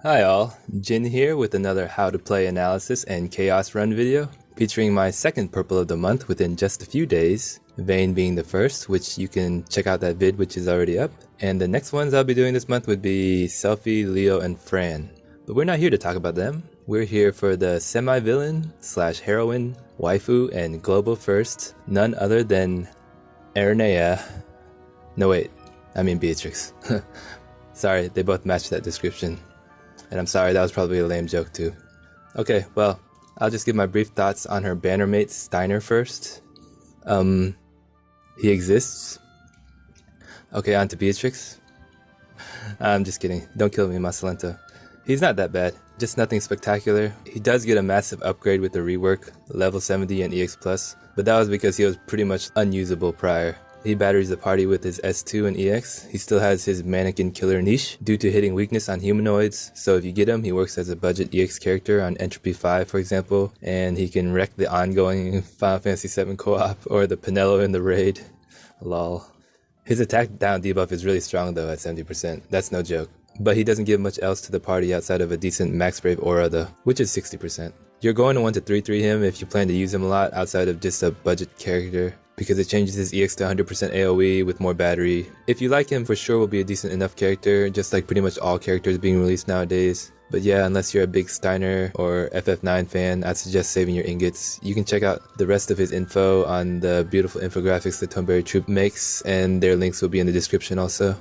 Hi all, Jin here with another How to Play analysis and Chaos Run video, featuring my second purple of the month within just a few days, Vayne being the first, which you can check out that vid which is already up, and the next ones I'll be doing this month would be Selfie, Leo, and Fran. But we're not here to talk about them, we're here for the semi-villain slash heroine, waifu, and global first, none other than Ernea. No wait, I mean Beatrix. Sorry, they both match that description. And I'm sorry, that was probably a lame joke too. Okay, well, I'll just give my brief thoughts on her banner mate Steiner first. He exists. Okay, on to Beatrix. I'm just kidding. Don't kill me, Masalento. He's not that bad, just nothing spectacular. He does get a massive upgrade with the rework, level 70 and EX+, but that was because he was pretty much unusable prior. He batteries the party with his S2 and EX. He still has his mannequin killer niche due to hitting weakness on humanoids, so if you get him, he works as a budget EX character on Entropy 5 for example, and he can wreck the ongoing Final Fantasy VII co-op or the Penelo in the raid. Lol. His attack down debuff is really strong though at 70%, that's no joke. But he doesn't give much else to the party outside of a decent max brave aura though, which is 60%. You're going to want to 3-3 him if you plan to use him a lot outside of just a budget character, because it changes his EX to 100% AoE with more battery. If you like him, for sure will be a decent enough character, just like pretty much all characters being released nowadays. But yeah, unless you're a big Steiner or FF9 fan, I'd suggest saving your ingots. You can check out the rest of his info on the beautiful infographics that Tonberry Troupe makes, and their links will be in the description also.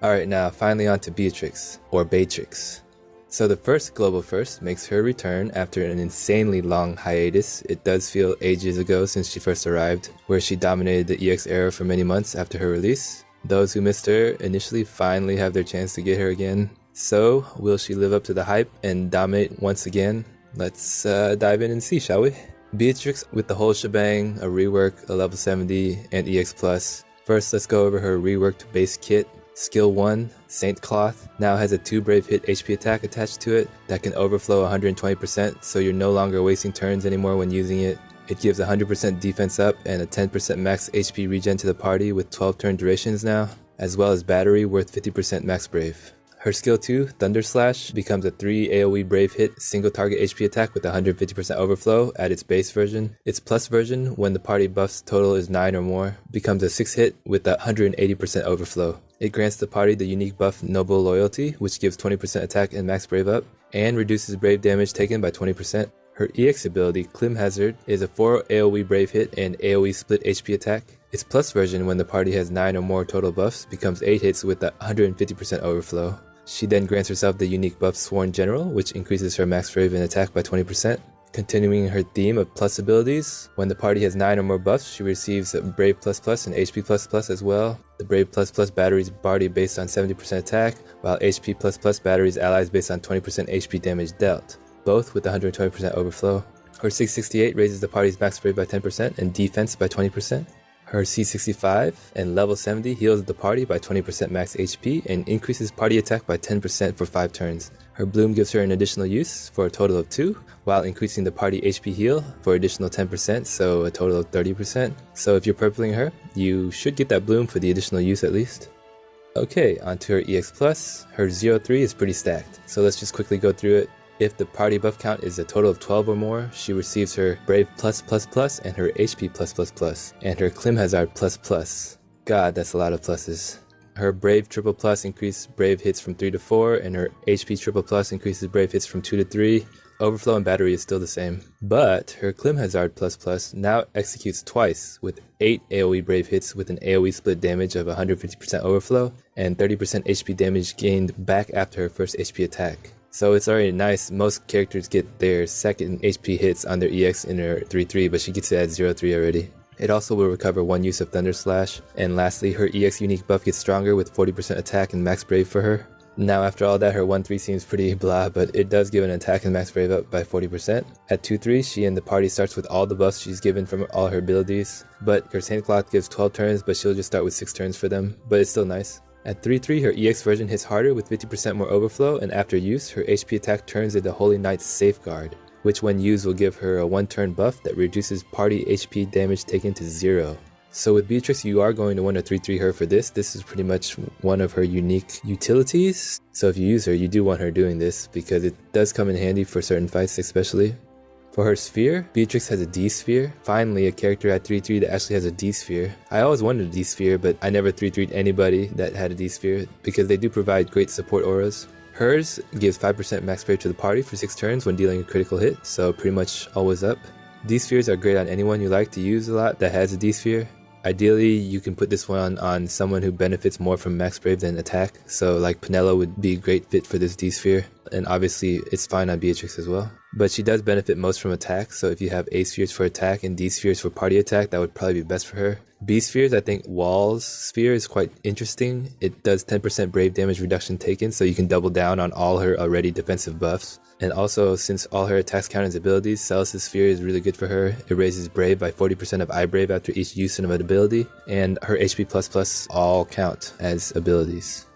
Alright, now finally on to Beatrix, or Beatrix. So the first global first makes her return after an insanely long hiatus. It does feel ages ago since she first arrived, where she dominated the EX era for many months after her release. Those who missed her initially finally have their chance to get her again. So, will she live up to the hype and dominate once again? Let's dive in and see, shall we? Beatrix with the whole shebang, a rework, a level 70, and EX+. First, let's go over her reworked base kit. Skill 1, Saint Cloth, now has a 2 brave hit HP attack attached to it that can overflow 120%, so you're no longer wasting turns anymore when using it. It gives 100% defense up and a 10% max HP regen to the party with 12 turn durations now, as well as battery worth 50% max brave. Her skill 2, Thunder Slash, becomes a 3 AoE brave hit single target HP attack with 150% overflow at its base version. Its plus version, when the party buff's total is 9 or more, becomes a 6 hit with 180% overflow. It grants the party the unique buff Noble Loyalty, which gives 20% attack and max brave up, and reduces brave damage taken by 20%. Her EX ability, Clim Hazard, is a 4 AoE brave hit and AoE split HP attack. Its plus version, when the party has 9 or more total buffs, becomes 8 hits with 150% overflow. She then grants herself the unique buff Sworn General, which increases her max brave and attack by 20%. Continuing her theme of plus abilities, when the party has 9 or more buffs, she receives Brave++ and HP++ as well. The Brave++ batteries party based on 70% attack, while HP++ batteries allies based on 20% HP damage dealt, both with 120% overflow. Her 668 raises the party's max brave by 10% and defense by 20%. Her C65 and level 70 heals the party by 20% max HP and increases party attack by 10% for 5 turns. Her bloom gives her an additional use for a total of 2, while increasing the party HP heal for additional 10%, so a total of 30%. So if you're purpling her, you should get that bloom for the additional use at least. Okay, onto her EX+. Her 03 is pretty stacked, so let's just quickly go through it. If the party buff count is a total of 12 or more, she receives her Brave+++ and her HP+++, and her Clim Hazard++. God, that's a lot of pluses. Her Brave Triple Plus increases Brave hits from 3 to 4, and her HP Triple Plus increases Brave hits from 2 to 3. Overflow and battery is still the same. But her Clim Hazard++ now executes twice with 8 AoE Brave hits with an AoE split damage of 150% overflow and 30% HP damage gained back after her first HP attack. So it's already nice. Most characters get their second HP hits on their EX in her 3-3, but she gets it at 0-3 already. It also will recover 1 use of Thunder Slash. And lastly, her EX unique buff gets stronger with 40% attack and max brave for her. Now after all that, her 1-3 seems pretty blah, but it does give an attack and max brave up by 40%. At 2-3, she and the party starts with all the buffs she's given from all her abilities. But her Saint Cloth gives 12 turns, but she'll just start with 6 turns for them, but it's still nice. At 3-3, her EX version hits harder with 50% more overflow, and after use, her HP attack turns into Holy Knight's Safeguard, which when used will give her a 1-turn buff that reduces party HP damage taken to 0. So with Beatrix, you are going to want to 3-3 her for this. This is pretty much one of her unique utilities. So if you use her, you do want her doing this because it does come in handy for certain fights especially. For her sphere, Beatrix has a D sphere. Finally, a character at 3-3 that actually has a D sphere. I always wanted a D sphere, but I never 3-3'd anybody that had a D sphere because they do provide great support auras. Hers gives 5% max brave to the party for 6 turns when dealing a critical hit, so pretty much always up. D spheres are great on anyone you like to use a lot that has a D sphere. Ideally, you can put this one on someone who benefits more from max brave than attack, so like Penelo would be a great fit for this D sphere, and obviously it's fine on Beatrix as well. But she does benefit most from attack, so if you have A spheres for attack and D spheres for party attack, that would probably be best for her. B spheres, I think Wall's sphere is quite interesting. It does 10% brave damage reduction taken, so you can double down on all her already defensive buffs. And also, since all her attacks count as abilities, Celis' sphere is really good for her. It raises brave by 40% of eye brave after each use of an ability, and her HP++ all count as abilities.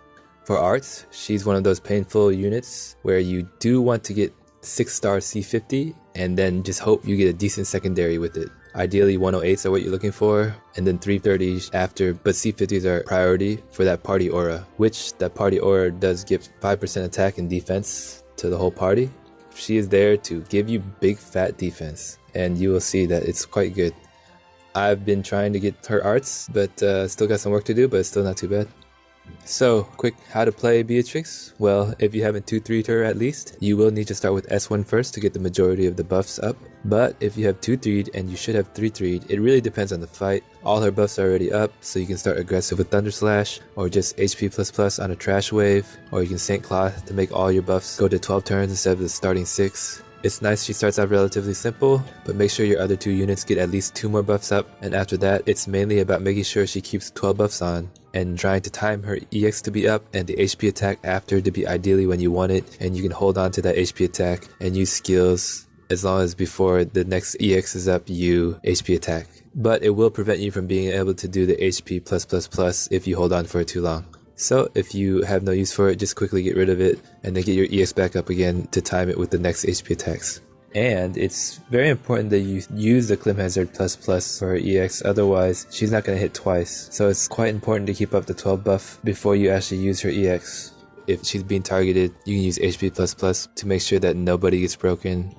For arts, she's one of those painful units where you do want to get 6-star C50 and then just hope you get a decent secondary with it. Ideally 108s are what you're looking for, and then 330s after, but C50s are priority for that party aura, which that party aura does give 5% attack and defense to the whole party. She is there to give you big fat defense, and you will see that it's quite good. I've been trying to get her arts, but still got some work to do, but it's still not too bad. So, quick how to play Beatrix. Well, if you haven't 2-3'd her at least, you will need to start with S1 first to get the majority of the buffs up. But if you have 2-3'd and you should have 3-3'd, it really depends on the fight. All her buffs are already up, so you can start aggressive with Thunder Slash, or just HP++ on a Trash Wave, or you can Saint Cloth to make all your buffs go to 12 turns instead of the starting 6. It's nice she starts out relatively simple, but make sure your other 2 units get at least 2 more buffs up, and after that, it's mainly about making sure she keeps 12 buffs on, and trying to time her EX to be up and the HP attack after to be ideally when you want it, and you can hold on to that HP attack and use skills as long as before the next EX is up you HP attack. But it will prevent you from being able to do the HP+++ if you hold on for it too long. So if you have no use for it, just quickly get rid of it and then get your EX back up again to time it with the next HP attacks. And it's very important that you use the Clim Hazard++ for her EX, otherwise she's not going to hit twice. So it's quite important to keep up the 12 buff before you actually use her EX. If she's being targeted, you can use HP++ to make sure that nobody gets broken.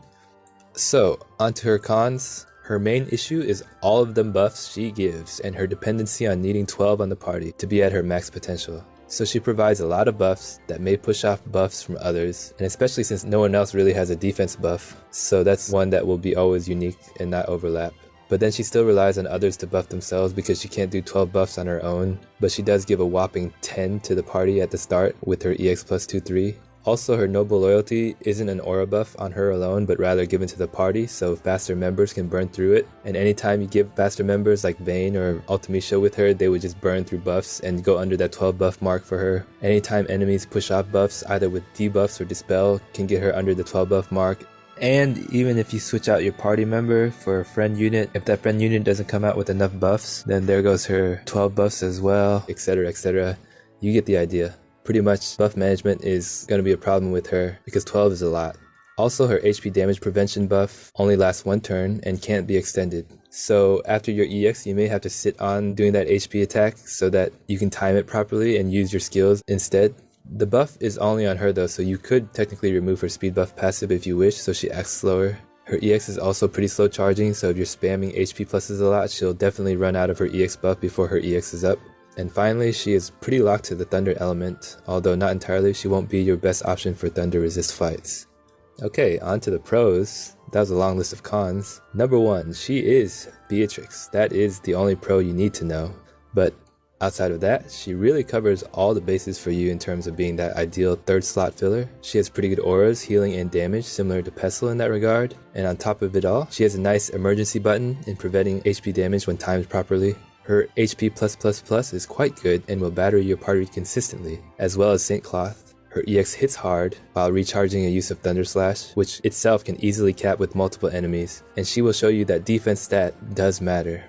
So, onto her cons. Her main issue is all of the buffs she gives and her dependency on needing 12 on the party to be at her max potential. So she provides a lot of buffs that may push off buffs from others, and especially since no one else really has a defense buff, so that's one that will be always unique and not overlap. But then she still relies on others to buff themselves because she can't do 12 buffs on her own, but she does give a whopping 10 to the party at the start with her EX plus 2-3. Also, her Noble Loyalty isn't an aura buff on her alone, but rather given to the party, so faster members can burn through it. And anytime you give faster members like Vayne or Ultimecia with her, they would just burn through buffs and go under that 12 buff mark for her. Anytime enemies push off buffs, either with debuffs or dispel, can get her under the 12 buff mark. And even if you switch out your party member for a friend unit, if that friend unit doesn't come out with enough buffs, then there goes her 12 buffs as well, etc, etc. You get the idea. Pretty much buff management is going to be a problem with her because 12 is a lot. Also, her HP damage prevention buff only lasts 1 turn and can't be extended. So after your EX, you may have to sit on doing that HP attack so that you can time it properly and use your skills instead. The buff is only on her though, so you could technically remove her speed buff passive if you wish, so she acts slower. Her EX is also pretty slow charging, so if you're spamming HP pluses a lot, she'll definitely run out of her EX buff before her EX is up. And finally, she is pretty locked to the Thunder element, although not entirely. She won't be your best option for Thunder resist fights. Okay, on to the pros. That was a long list of cons. Number 1, she is Beatrix. That is the only pro you need to know. But outside of that, she really covers all the bases for you in terms of being that ideal 3rd slot filler. She has pretty good auras, healing, and damage, similar to Pestle in that regard. And on top of it all, she has a nice emergency button in preventing HP damage when timed properly. Her HP+++ is quite good and will batter your party consistently, as well as Saint Cloth. Her EX hits hard while recharging a use of Thunder Slash, which itself can easily cap with multiple enemies, and she will show you that defense stat does matter.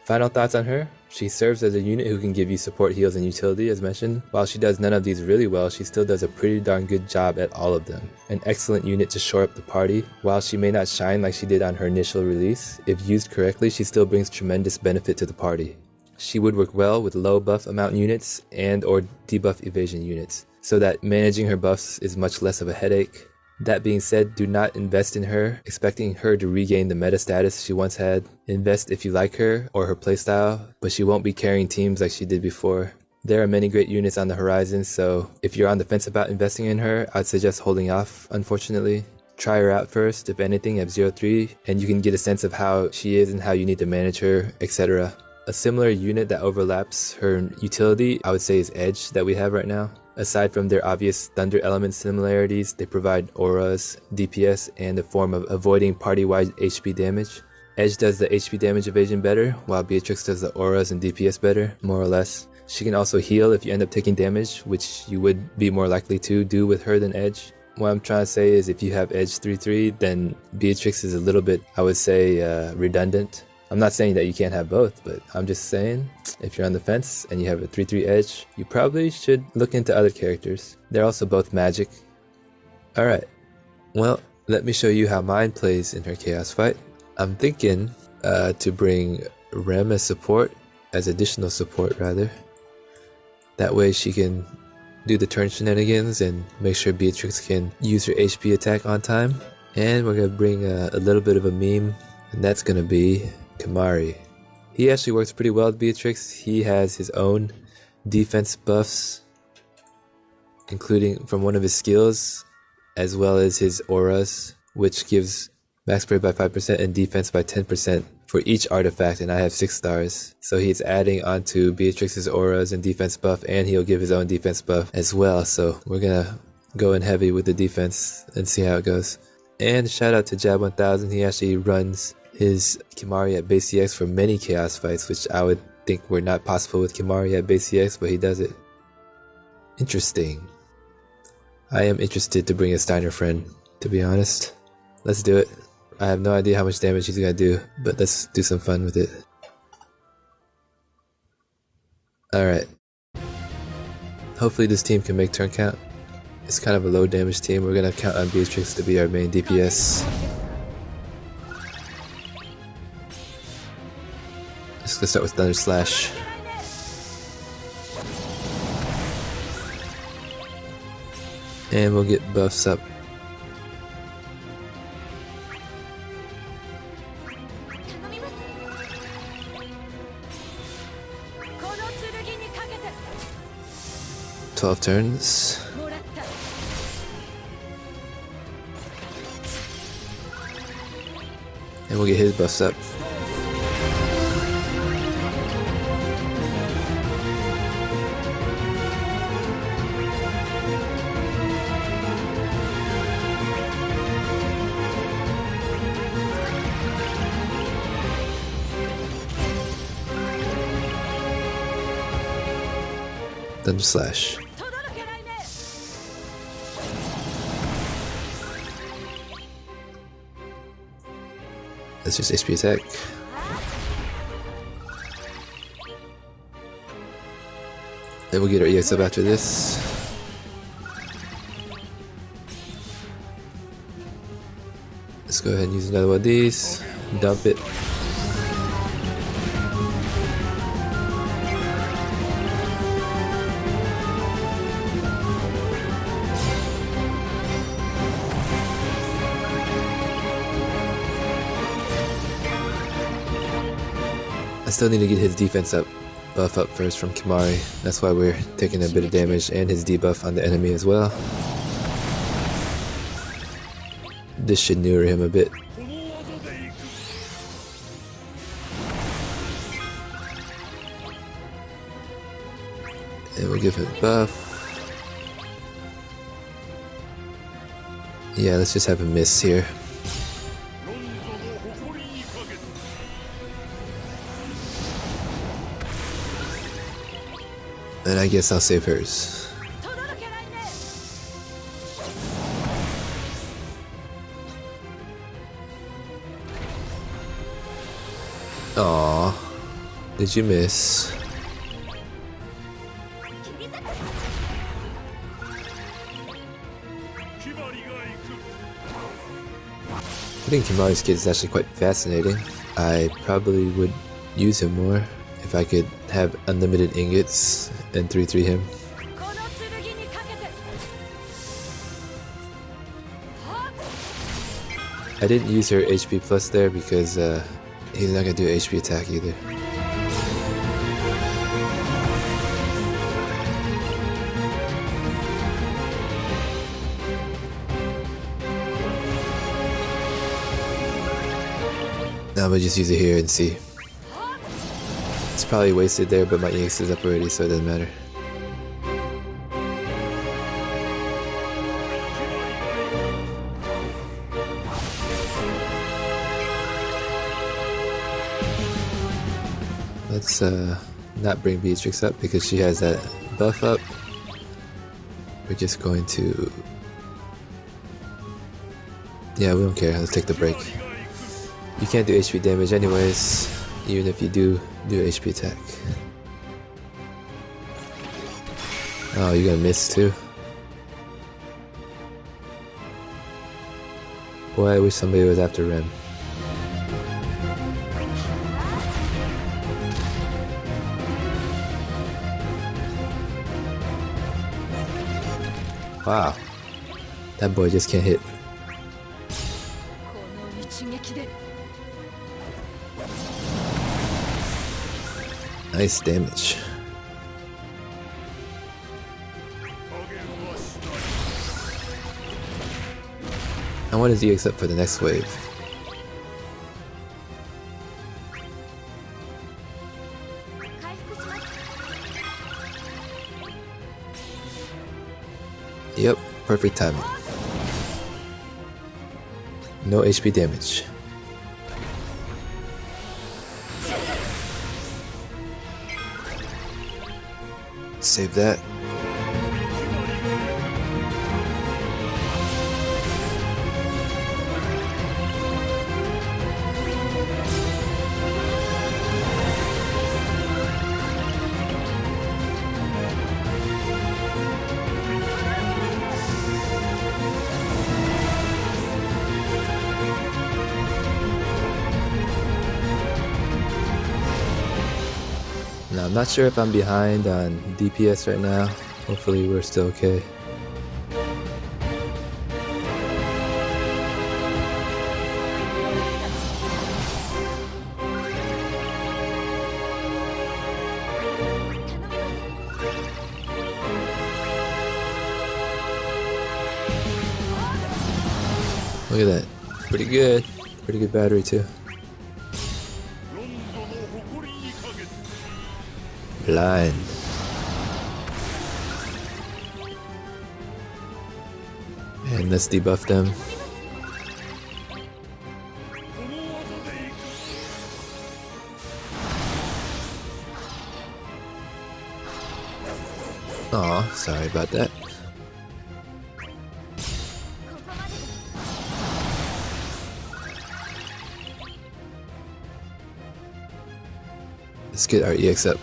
Final thoughts on her? She serves as a unit who can give you support, heals, and utility as mentioned. While she does none of these really well, she still does a pretty darn good job at all of them. An excellent unit to shore up the party. While she may not shine like she did on her initial release, if used correctly, she still brings tremendous benefit to the party. She would work well with low buff amount units and or debuff evasion units, so that managing her buffs is much less of a headache. That being said, do not invest in her, expecting her to regain the meta status she once had. Invest if you like her or her playstyle, but she won't be carrying teams like she did before. There are many great units on the horizon, so if you're on the fence about investing in her, I'd suggest holding off, unfortunately. Try her out first, if anything, at 0-3, and you can get a sense of how she is and how you need to manage her, etc. A similar unit that overlaps her utility, I would say, is Edge that we have right now. Aside from their obvious thunder element similarities, they provide auras, DPS, and a form of avoiding party-wide HP damage. Edge does the HP damage evasion better, while Beatrix does the auras and DPS better, more or less. She can also heal if you end up taking damage, which you would be more likely to do with her than Edge. What I'm trying to say is if you have Edge 3-3, then Beatrix is a little bit, I would say, redundant. I'm not saying that you can't have both, but I'm just saying if you're on the fence and you have a 3-3 Edge, you probably should look into other characters. They're also both magic. Alright, well, let me show you how mine plays in her Chaos fight. I'm thinking to bring Rem as support, as additional support rather. That way she can do the turn shenanigans and make sure Beatrix can use her HP attack on time. And we're going to bring a little bit of a meme, and that's going to be Kimahri. He actually works pretty well with Beatrix. He has his own defense buffs, including from one of his skills, as well as his auras, which gives max spray by 5% and defense by 10% for each artifact, and I have 6 stars. So he's adding onto Beatrix's auras and defense buff, and he'll give his own defense buff as well. So we're gonna go in heavy with the defense and see how it goes. And shout out to Jab1000, he actually runs his Kimahri at base CX for many chaos fights, which I would think were not possible with Kimahri at base CX, but he does it. Interesting. I am interested to bring a Steiner friend, to be honest. Let's do it. I have no idea how much damage he's gonna do, but let's do some fun with it. Alright. Hopefully this team can make turn count. It's kind of a low damage team. We're gonna count on Beatrix to be our main DPS. Let's go start with Thunder Slash. And we'll get buffs up. "12 turns. And we'll get his buffs up. Thunder Slash. That's just HP attack. Then we'll get our EX up after this. Let's go ahead and use another one of these. Dump it. I still need to get his defense up, buff up first from Kimahri. That's why we're taking a bit of damage, and his debuff on the enemy as well. This should neuter him a bit. And we'll give him a buff. Yeah, let's just have a miss here. And I guess I'll save hers. Aww. Did you miss? I think Kimahri's kit is actually quite fascinating. I probably would use him more If I could have unlimited ingots and 3-3 him. I didn't use her HP plus there because he's not gonna do HP attack either. Now I'm gonna just use it here and see. It's probably wasted there, but my EX is up already, so it doesn't matter. Let's not bring Beatrix up because she has that buff up. We're just going to... Yeah, we don't care. Let's take the break. You can't do HP damage anyways, even if you do HP attack. Oh, you're gonna miss too? Boy, I wish somebody was after Rem. Wow, that boy just can't hit. Nice damage. I want his EX up for the next wave. Yep, perfect timing. No HP damage. Save that. Now, I'm not sure if I'm behind on DPS right now. Hopefully we're still okay. Look at that. Pretty good. Pretty good battery too. Blind. And let's debuff them. Aw, sorry about that. Let's get our EX up.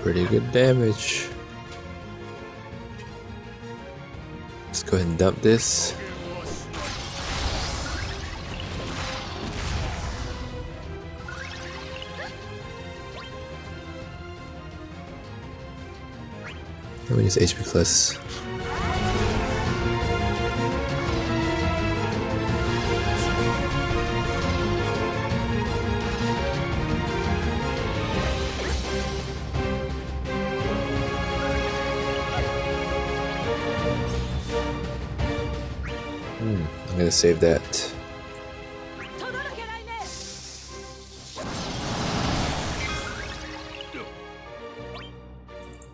Pretty good damage. Let's go ahead and dump this. Let me use HP plus. I'm gonna save that.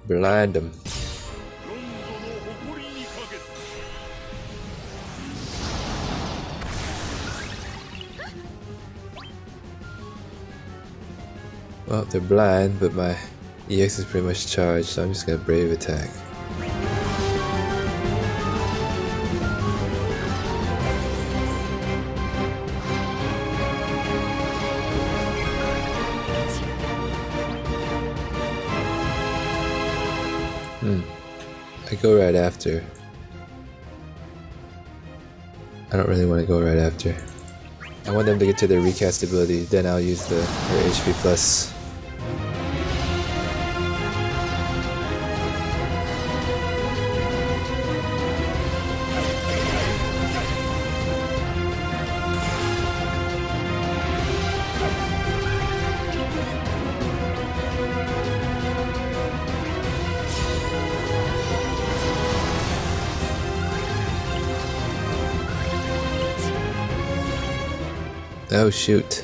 Blind him. Well, they're blind, but my EX is pretty much charged, so I'm just gonna brave attack. I go right after. I don't really want to go right after. I want them to get to their recast ability, then I'll use her HP plus. Oh shoot.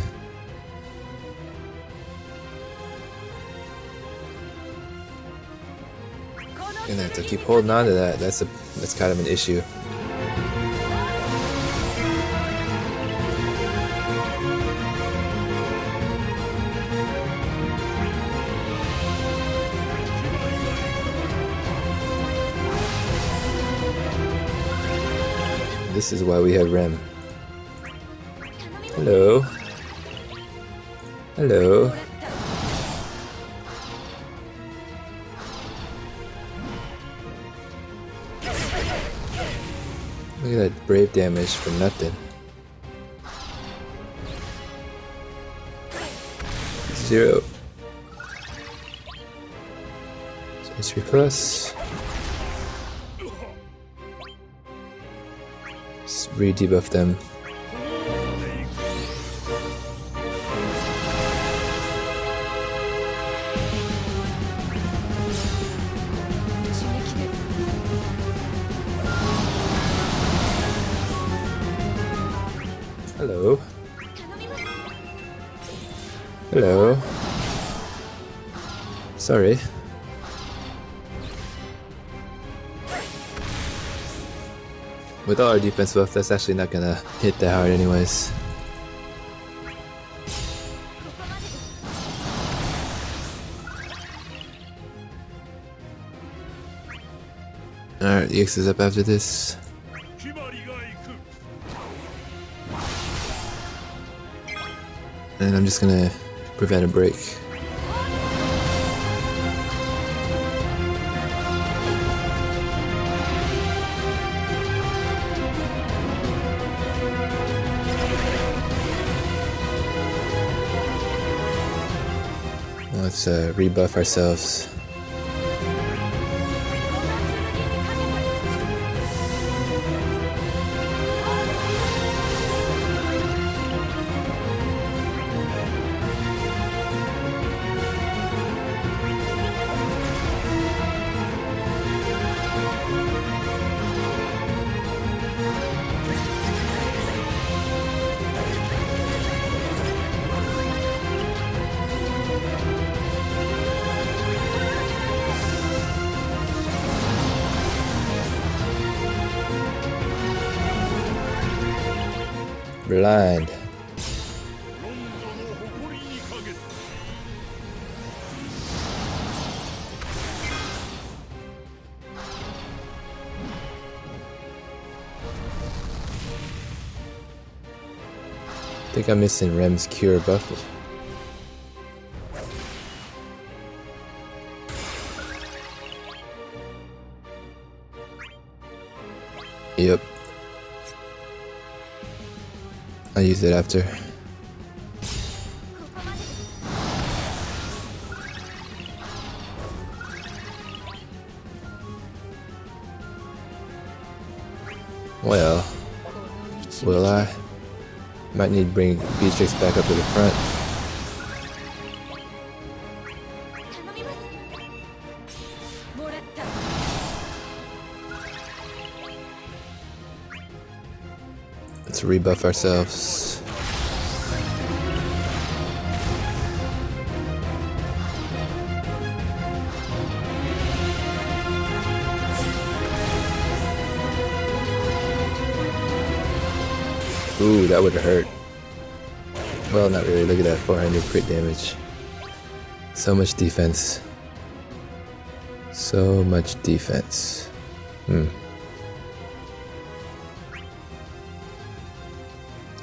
Gonna have to keep holding on to that. That's kind of an issue. This is why we have Rem. Hello. Hello. Look at that brave damage for nothing. 0. HP plus. Just re-debuff them. Hello. Hello. Sorry. With all our defense buff, that's actually not gonna hit that hard anyways. Alright, the EX is up after this. And I'm just gonna prevent a break. Let's rebuff ourselves. Blind. I think I'm missing Rem's cure buff. Yep. I'll use it after. Well, will I? Might need to bring Beatrix back up to the front. Let's rebuff ourselves. Ooh, that would have hurt. Well, not really. Look at that 400 crit damage. So much defense. So much defense. Kinda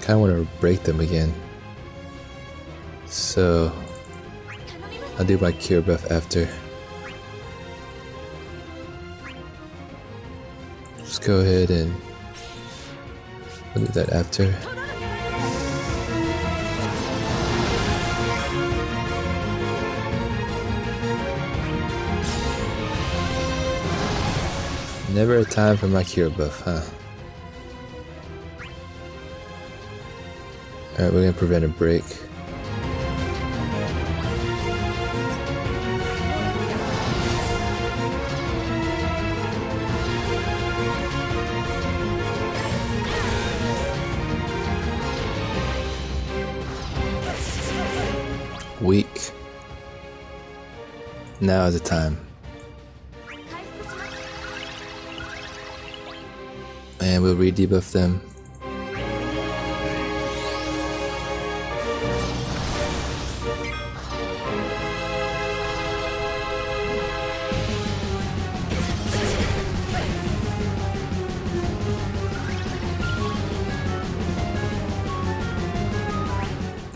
want to break them again. So I'll do my cure buff after. Just go ahead and I'll do that after. Never a time for my cure buff, huh? Alright, we're gonna prevent a break. Weak. Now is the time. And we'll re-debuff them.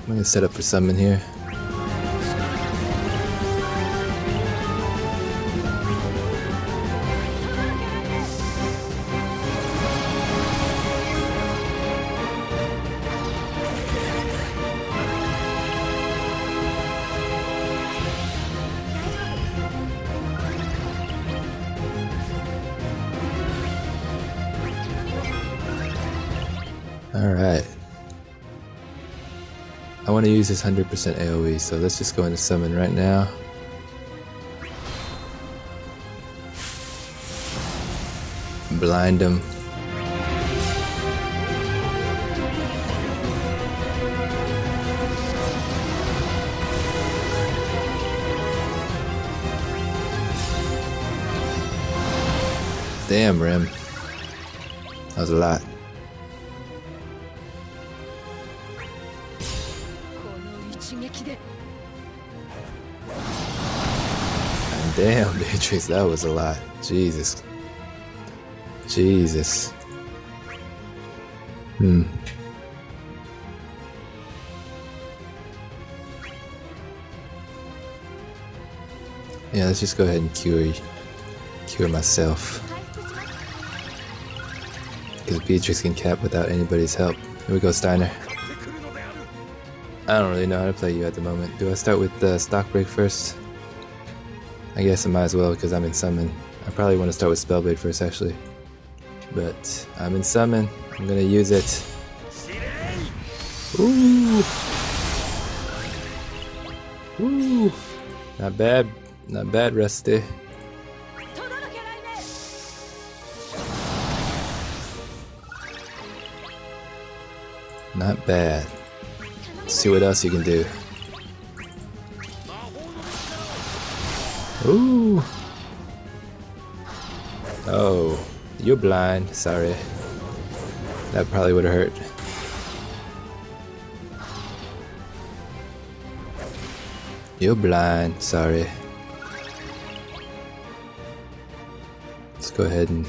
I'm gonna set up for summon here. Alright. I want to use this 100% AoE, so let's just go into summon right now. Blind him. Damn, Rem. That was a lot. Damn, Beatrix, that was a lot. Jesus. Jesus. Yeah, let's just go ahead and cure myself. Because Beatrix can cap without anybody's help. Here we go, Steiner. I don't really know how to play you at the moment. Do I start with the stock break first? I guess I might as well because I'm in summon. I probably want to start with Spellblade first actually. But I'm in summon. I'm gonna use it. Ooh! Ooh! Not bad. Not bad, Rusty. Not bad. Let's see what else you can do. Ooh! Oh, you're blind. Sorry. That probably would have hurt. You're blind. Sorry. Let's go ahead and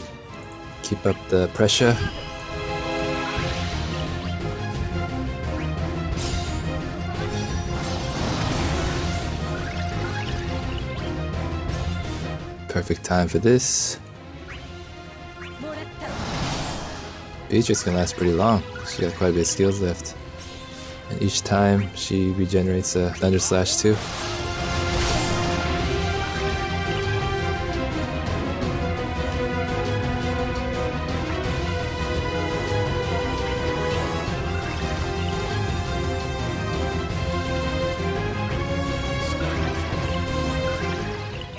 keep up the pressure. Perfect time for this. Beatrix can last pretty long. She got quite a bit of steals left. And each time she regenerates a Thunder Slash too.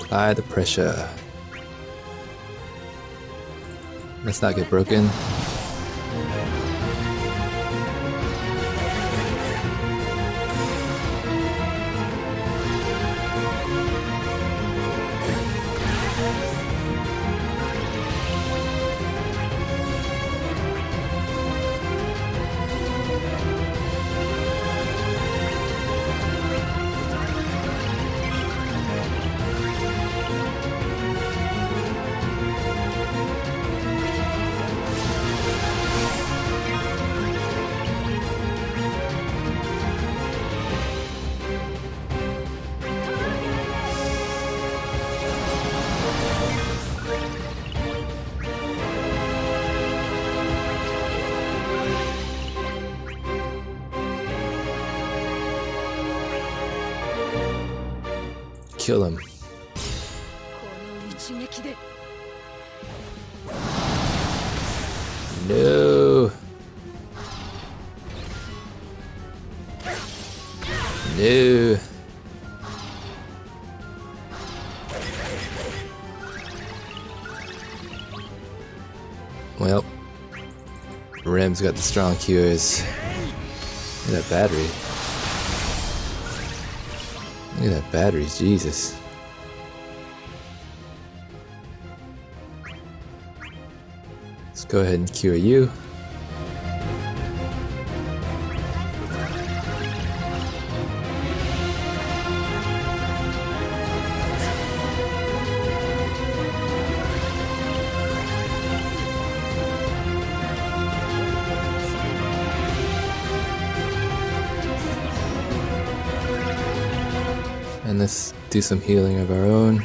Apply the pressure. Let's not get broken. kill him. No. No. Well, Rem's got the strong cures. Look at that battery. Look at that battery, Jesus. Let's go ahead and cure you. And let's do some healing of our own.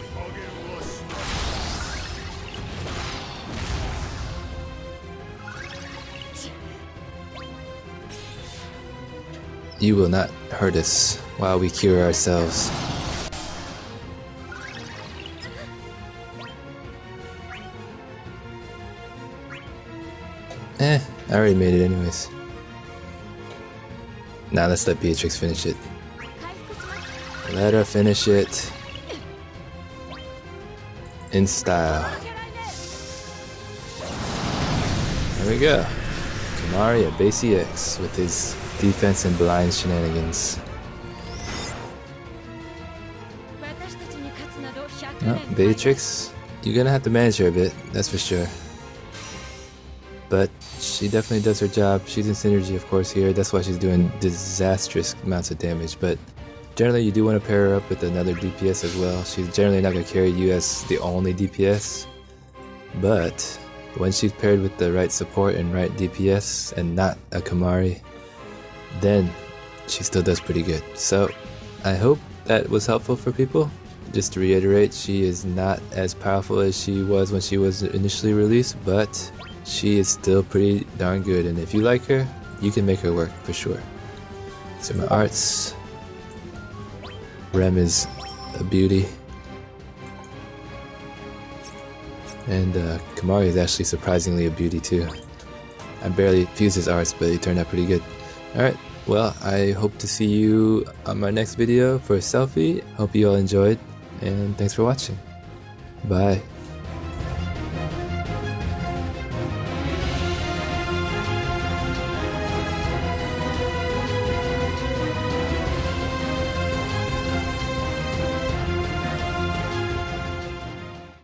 You will not hurt us while we cure ourselves. I already made it anyways. Now let's let Beatrix finish it. Let her finish it in style. There we go. Kimahri at base EX with his defense and blind shenanigans. Oh, Beatrix, you're gonna have to manage her a bit, that's for sure. But she definitely does her job. She's in synergy, of course, here. That's why she's doing disastrous amounts of damage. But generally, you do want to pair her up with another DPS as well. She's generally not going to carry you as the only DPS. But when she's paired with the right support and right DPS and not a Kimahri, then she still does pretty good. So I hope that was helpful for people. Just to reiterate, she is not as powerful as she was when she was initially released, but she is still pretty darn good. And if you like her, you can make her work for sure. So my arts. Rem is a beauty. And Kimahri is actually surprisingly a beauty too. I barely fused his arts, but he turned out pretty good. Alright, well, I hope to see you on my next video for a selfie. Hope you all enjoyed, and thanks for watching. Bye.